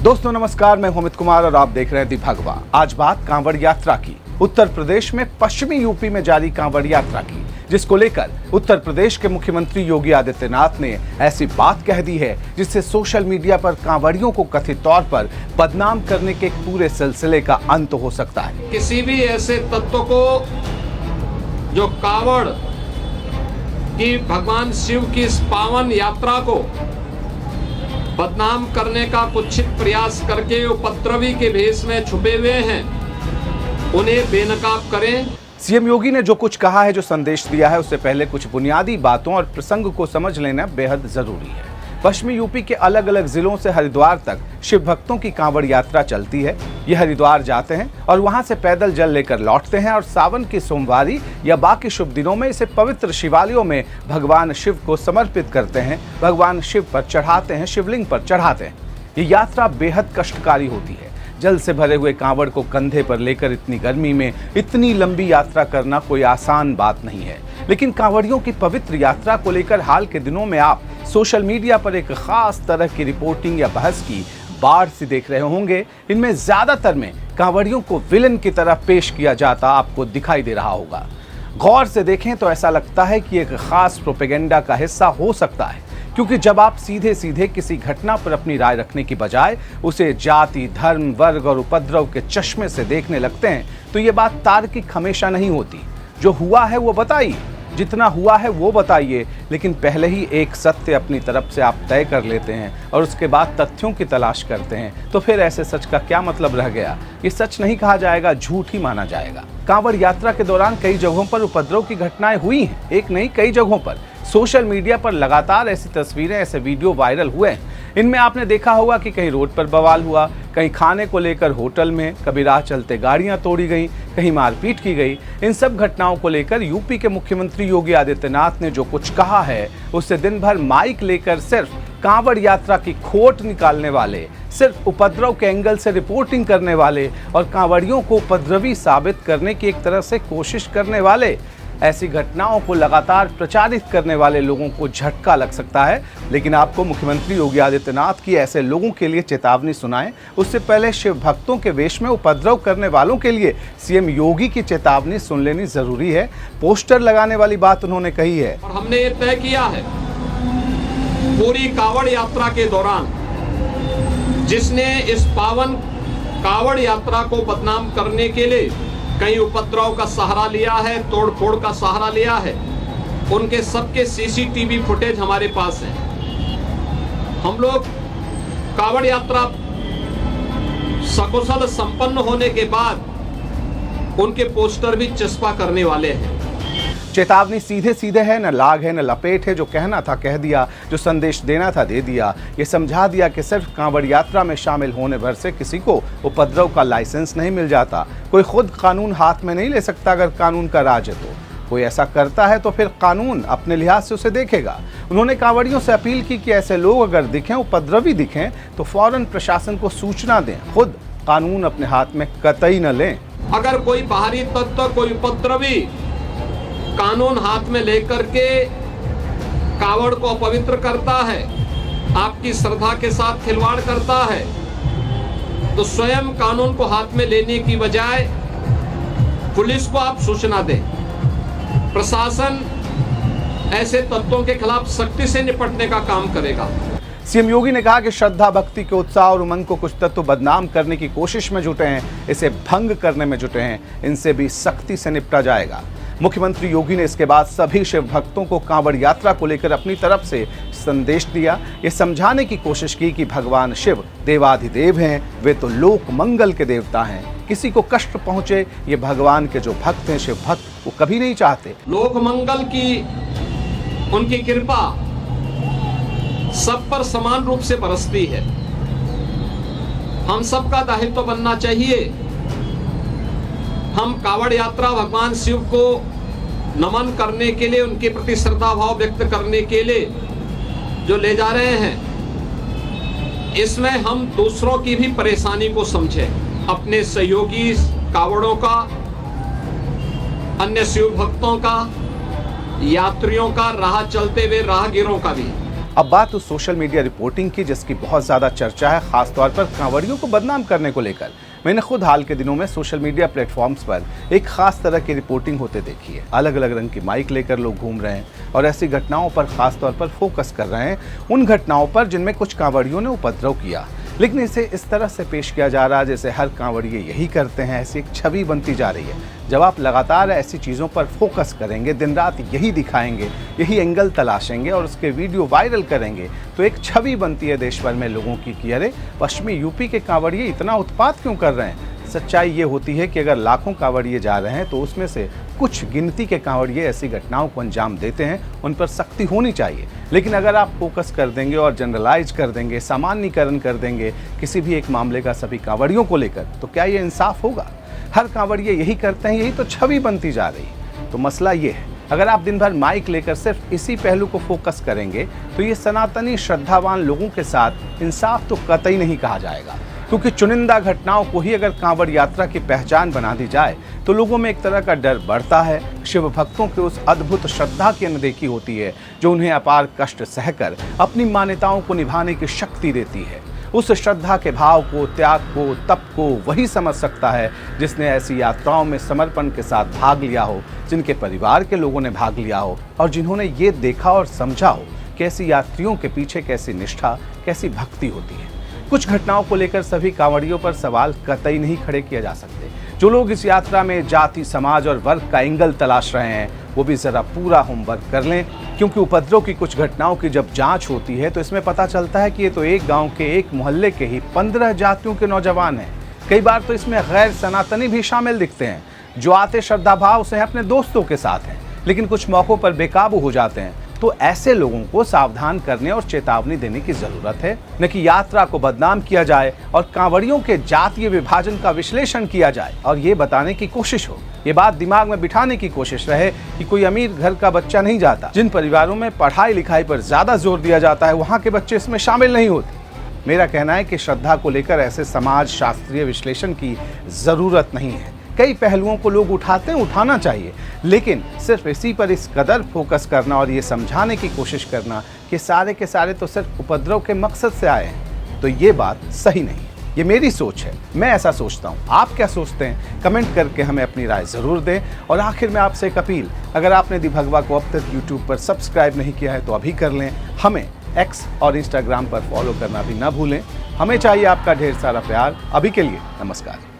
दोस्तों नमस्कार, मैं अमित कुमार और आप देख रहे हैं दी भगवा। आज बात कांवड़ यात्रा की। उत्तर प्रदेश में पश्चिमी यूपी में जारी कांवड़ यात्रा की, जिसको लेकर उत्तर प्रदेश के मुख्यमंत्री योगी आदित्यनाथ ने ऐसी बात कह दी है जिससे सोशल मीडिया पर कांवड़ियों को कथित तौर पर बदनाम करने के पूरे सिलसिले का अंत हो सकता है। किसी भी ऐसे तत्व को जो कांवड़ की भगवान शिव की इस पावन यात्रा को बदनाम करने का कुत्सित प्रयास करके उपद्रवी के भेष में छुपे हुए हैं, उन्हें बेनकाब करें। सीएम योगी ने जो कुछ कहा है, जो संदेश दिया है, उससे पहले कुछ बुनियादी बातों और प्रसंग को समझ लेना बेहद जरूरी है। पश्चिमी यूपी के अलग अलग जिलों से हरिद्वार तक शिव भक्तों की कांवड़ यात्रा चलती है। ये हरिद्वार जाते हैं और वहां से पैदल जल लेकर लौटते हैं और सावन की सोमवारी या बाकी शुभ दिनों में इसे पवित्र शिवालयों में भगवान शिव को समर्पित करते हैं, भगवान शिव पर चढ़ाते हैं, शिवलिंग पर चढ़ाते हैं। ये यात्रा बेहद कष्टकारी होती है। जल से भरे हुए कांवड़ को कंधे पर लेकर इतनी गर्मी में इतनी लंबी यात्रा करना कोई आसान बात नहीं है। लेकिन कांवड़ियों की पवित्र यात्रा को लेकर हाल के दिनों में आप सोशल मीडिया पर एक खास तरह की रिपोर्टिंग या बहस की बाढ़ सी देख रहे होंगे। इनमें ज्यादातर में कांवड़ियों को विलन की तरह पेश किया जाता आपको दिखाई दे रहा होगा। गौर से देखें तो ऐसा लगता है कि एक खास प्रोपेगेंडा का हिस्सा हो सकता है, क्योंकि जब आप सीधे सीधे किसी घटना पर अपनी राय रखने की बजाय उसे जाति, धर्म, वर्ग और उपद्रव के चश्मे से देखने लगते हैं तो ये बात तार्किक हमेशा नहीं होती। जो हुआ है वो बताइए, जितना हुआ है वो बताइए, लेकिन पहले ही एक सत्य अपनी तरफ से आप तय कर लेते हैं और उसके बाद तथ्यों की तलाश करते हैं, तो फिर ऐसे सच का क्या मतलब रह गया? ये सच नहीं कहा जाएगा, झूठ ही माना जाएगा। कांवड़ यात्रा के दौरान कई जगहों पर उपद्रव की घटनाएं हुई हैं, एक नहीं कई जगहों पर। सोशल मीडिया पर लगातार ऐसी तस्वीरें, ऐसे वीडियो वायरल हुए हैं। इनमें आपने देखा होगा कि कहीं रोड पर बवाल हुआ, कहीं खाने को लेकर होटल में, कभी राह चलते गाड़ियां तोड़ी गई, कहीं मारपीट की गई। इन सब घटनाओं को लेकर यूपी के मुख्यमंत्री योगी आदित्यनाथ ने जो कुछ कहा है, उससे दिन भर माइक लेकर सिर्फ कांवड़ यात्रा की खोट निकालने वाले, सिर्फ उपद्रव के एंगल से रिपोर्टिंग करने वाले और कांवड़ियों को उपद्रवी साबित करने की एक तरह से कोशिश करने वाले, ऐसी घटनाओं को लगातार प्रचारित करने वाले लोगों को झटका लग सकता है। लेकिन आपको मुख्यमंत्री योगी आदित्यनाथ की ऐसे लोगों के लिए चेतावनी सुनाएं, उससे पहले शिव भक्तों के वेश में उपद्रव करने वालों के लिए सीएम योगी की चेतावनी सुन लेनी जरूरी है। पोस्टर लगाने वाली बात उन्होंने कही है। और हमने ये तय किया है, पूरी कांवड़ यात्रा के दौरान जिसने इस पावन कांवड़ यात्रा को बदनाम करने के लिए कई उपद्रव का सहारा लिया है, तोड़फोड़ का सहारा लिया है, उनके सबके सीसीटीवी फुटेज हमारे पास है। हम लोग कांवड़ यात्रा सकुशल संपन्न होने के बाद उनके पोस्टर भी चस्पा करने वाले हैं। चेतावनी सीधे सीधे है, न लाग है न लपेट है। जो कहना था कह दिया, जो संदेश देना था दे दिया। ये समझा दिया कि सिर्फ कांवड़ यात्रा में शामिल होने भर से किसी को उपद्रव का लाइसेंस नहीं मिल जाता। कोई खुद कानून हाथ में नहीं ले सकता अगर कानून का राज है तो। कोई ऐसा करता है तो फिर कानून अपने लिहाज से उसे देखेगा। उन्होंने कांवड़ियों से अपील की कि ऐसे लोग अगर दिखें, उपद्रवी दिखें, तो फौरन प्रशासन को सूचना दें, खुद कानून अपने हाथ में कतई न लें। अगर कोई बाहरी तत्व, कोई उपद्रवी कानून हाथ में लेकर के कांवड़ को अपवित्र करता है, आपकी श्रद्धा के साथ खिलवाड़ करता है, तो स्वयं कानून को हाथ में लेने की बजाय पुलिस को आप सूचना दें। प्रशासन ऐसे तत्वों के खिलाफ सख्ती से निपटने का काम करेगा। सीएम योगी ने कहा कि श्रद्धा, भक्ति के उत्साह और उमंग को कुछ तत्व बदनाम करने की कोशिश में जुटे हैं, इसे भंग करने में जुटे हैं, इनसे भी सख्ती से निपटा जाएगा। मुख्यमंत्री योगी ने इसके बाद सभी शिव भक्तों को कांवड़ यात्रा को लेकर अपनी तरफ से संदेश दिया। ये समझाने की कोशिश की कि भगवान शिव देवाधिदेव हैं, वे तो लोक मंगल के देवता हैं। किसी को कष्ट पहुंचे ये भगवान के जो भक्त हैं, शिव भक्त, वो कभी नहीं चाहते। लोक मंगल की उनकी कृपा सब पर समान रूप से बरसती है। हम सबका दायित्व बनना चाहिए, हम कांवड़ यात्रा भगवान शिव को नमन करने के लिए, उनके प्रति श्रद्धा भाव व्यक्त करने के लिए जो ले जा रहे हैं, इसमें हम दूसरों की भी परेशानी को समझें, अपने सहयोगी कांवड़ों का, अन्य शिव भक्तों का, यात्रियों का, राह चलते हुए राहगीरों का भी। अब बात उस सोशल मीडिया रिपोर्टिंग की जिसकी बहुत ज़्यादा चर्चा है, खासतौर पर कांवड़ियों को बदनाम करने को लेकर। मैंने खुद हाल के दिनों में सोशल मीडिया प्लेटफॉर्म्स पर एक खास तरह की रिपोर्टिंग होते देखी है। अलग अलग रंग की माइक लेकर लोग घूम रहे हैं और ऐसी घटनाओं पर खासतौर पर फोकस कर रहे हैं, उन घटनाओं पर जिनमें कुछ कांवड़ियों ने उपद्रव किया। लेकिन इसे इस तरह से पेश किया जा रहा है जैसे हर कांवड़िए यही करते हैं, ऐसी एक छवि बनती जा रही है। जब आप लगातार ऐसी चीज़ों पर फोकस करेंगे, दिन रात यही दिखाएंगे, यही एंगल तलाशेंगे और उसके वीडियो वायरल करेंगे, तो एक छवि बनती है देश भर में लोगों की कि अरे पश्चिमी यूपी के कांवड़िए इतना उत्पात क्यों कर रहे हैं। सच्चाई ये होती है कि अगर लाखों कांवड़िए जा रहे हैं तो उसमें से कुछ गिनती के कांवड़िए ऐसी घटनाओं को अंजाम देते हैं, उन पर सख्ती होनी चाहिए। लेकिन अगर आप फोकस कर देंगे और जनरलाइज कर देंगे, सामान्यीकरण कर देंगे किसी भी एक मामले का सभी कांवड़ियों को लेकर, तो क्या ये इंसाफ होगा? हर कांवड़िए यही करते हैं, यही तो छवि बनती जा रही है। तो मसला ये है, अगर आप दिन भर माइक लेकर सिर्फ इसी पहलू को फोकस करेंगे तो ये सनातनी श्रद्धावान लोगों के साथ इंसाफ तो कतई नहीं कहा जाएगा। क्योंकि चुनिंदा घटनाओं को ही अगर कांवड़ यात्रा की पहचान बना दी जाए तो लोगों में एक तरह का डर बढ़ता है। शिव भक्तों की उस अद्भुत श्रद्धा की अनदेखी होती है जो उन्हें अपार कष्ट सहकर अपनी मान्यताओं को निभाने की शक्ति देती है। उस श्रद्धा के भाव को, त्याग को, तप को वही समझ सकता है जिसने ऐसी यात्राओं में समर्पण के साथ भाग लिया हो, जिनके परिवार के लोगों ने भाग लिया हो और जिन्होंने ये देखा और समझा हो कि ऐसी यात्रियों के पीछे कैसी निष्ठा, कैसी भक्ति होती है। कुछ घटनाओं को लेकर सभी कांवड़ियों पर सवाल कतई नहीं खड़े किए जा सकते। जो लोग इस यात्रा में जाति, समाज और वर्ग का एंगल तलाश रहे हैं वो भी जरा पूरा होमवर्क कर लें, क्योंकि उपद्रव की कुछ घटनाओं की जब जांच होती है तो इसमें पता चलता है कि ये तो एक गांव के, एक मोहल्ले के ही 15 जातियों के नौजवान हैं। कई बार तो इसमें गैर सनातनी भी शामिल दिखते हैं जो आते श्रद्धा भाव से अपने दोस्तों के साथ हैं, लेकिन कुछ मौक़ों पर बेकाबू हो जाते हैं। तो ऐसे लोगों को सावधान करने और चेतावनी देने की जरूरत है, न कि यात्रा को बदनाम किया जाए और कांवड़ियों के जातीय विभाजन का विश्लेषण किया जाए और ये बताने की कोशिश हो, ये बात दिमाग में बिठाने की कोशिश रहे कि कोई अमीर घर का बच्चा नहीं जाता। जिन परिवारों में पढ़ाई लिखाई पर ज्यादा जोर दिया जाता है वहाँ के बच्चे इसमें शामिल नहीं होते। मेरा कहना है कि श्रद्धा को लेकर ऐसे समाज शास्त्रीय विश्लेषण की जरूरत नहीं है। कई पहलुओं को लोग उठाते हैं, उठाना चाहिए, लेकिन सिर्फ इसी पर इस कदर फोकस करना और ये समझाने की कोशिश करना कि सारे के सारे तो सिर्फ उपद्रव के मकसद से आए हैं, तो ये बात सही नहीं है। ये मेरी सोच है, मैं ऐसा सोचता हूँ। आप क्या सोचते हैं? कमेंट करके हमें अपनी राय ज़रूर दें। और आखिर में आपसे एक अपील, अगर आपने दी भगवा को अब तक यूट्यूब पर सब्सक्राइब नहीं किया है तो अभी कर लें। हमें एक्स और इंस्टाग्राम पर फॉलो करना भी ना भूलें। हमें चाहिए आपका ढेर सारा प्यार। अभी के लिए नमस्कार।